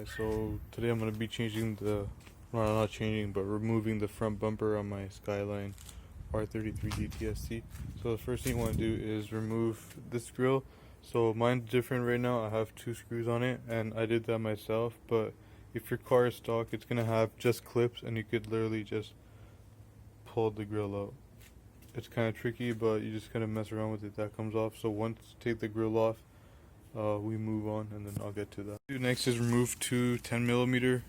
Guys, so today I'm going to be changing well, not changing, but removing the front bumper on my Skyline r33 gtst. So the first thing you want to do is remove this grill. So mine's different right now. I have 2 screws on it, and I did that myself. But if your car is stock, it's going to have just clips, and you could literally just pull the grill out. It's kind of tricky, but you just kind of mess around with it. That comes off. So once you take the grill off, we move on, and then I'll get to that. Next is remove 2 10mm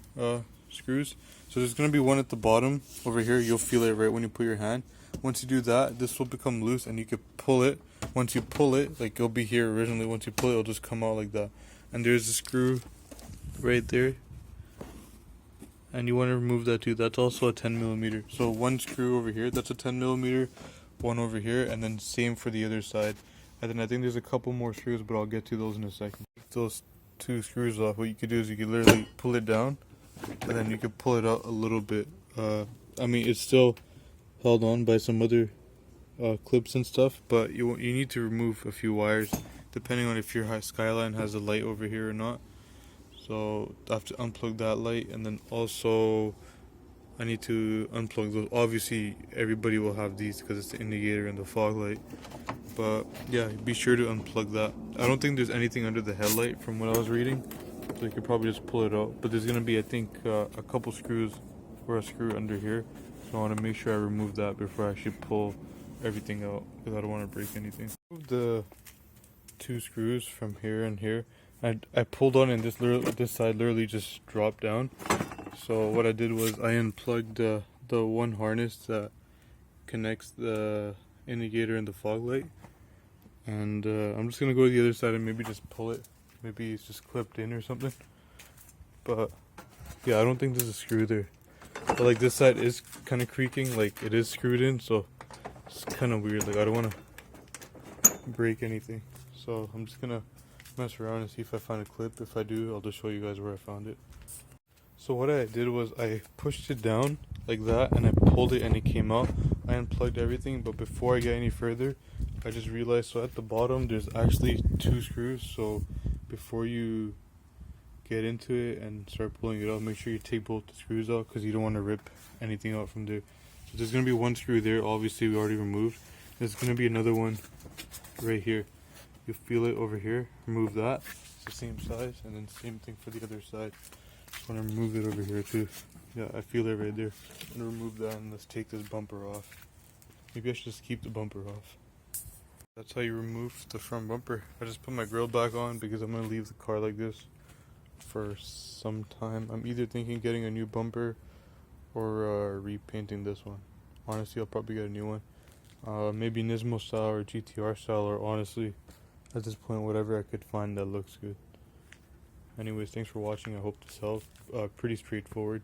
screws. So there's going to be one at the bottom over here. You'll feel it right when you put your hand. Once you do that, this will become loose, and you can pull it. Once you pull it, like it'll be here originally, once you pull it, it'll just come out like that. And there's a screw right there, and you want to remove that too. That's also a 10mm. So one screw over here, that's a 10mm, one over here, and then same for the other side. And then I think there's a couple more screws, but I'll get to those in a second. Those 2 screws off, what you could do is you could literally pull it down, and then you could pull it out a little bit. I mean, it's still held on by some other clips and stuff, but you need to remove a few wires depending on if your Skyline has a light over here or not. So I have to unplug that light, and then also I need to unplug those. Obviously everybody will have these because it's the indicator and the fog light, but yeah, be sure to unplug that. I don't think there's anything under the headlight from what I was reading, so you could probably just pull it out, but there's gonna be, I think, a couple screws or a screw under here, so I want to make sure I remove that before I actually pull everything out, because I don't want to break anything. Remove the 2 screws from here and here. I pulled on, and this side literally just dropped down. So what I did was I unplugged the one harness that connects the indicator and the fog light, and I'm just gonna go to the other side and maybe just pull it. Maybe it's just clipped in or something. But yeah, I don't think there's a screw there. But like this side is kind of creaking, like it is screwed in, so it's kind of weird. Like I don't want to break anything, so I'm just gonna mess around and see if I find a clip. If I do, I'll just show you guys where I found it. So what I did was I pushed it down like that, and I pulled it, and it came out. I unplugged everything, but before I get any further, I just realized, so at the bottom there's actually 2 screws. So before you get into it and start pulling it out, make sure you take both the screws out, because you don't want to rip anything out from there. So there's going to be 1 screw there, obviously we already removed. There's going to be another one right here. You'll feel it over here. Remove that. It's the same size, and then same thing for the other side. Just want to remove it over here too. Yeah, I feel it right there. I'm going to remove that, and let's take this bumper off. Maybe I should just keep the bumper off. That's how you remove the front bumper. I just put my grill back on because I'm going to leave the car like this for some time. I'm either thinking getting a new bumper or repainting this one. Honestly, I'll probably get a new one. Maybe Nismo style or GTR style, or honestly, at this point, whatever I could find that looks good. Anyways, thanks for watching. I hope this helped. Pretty straightforward.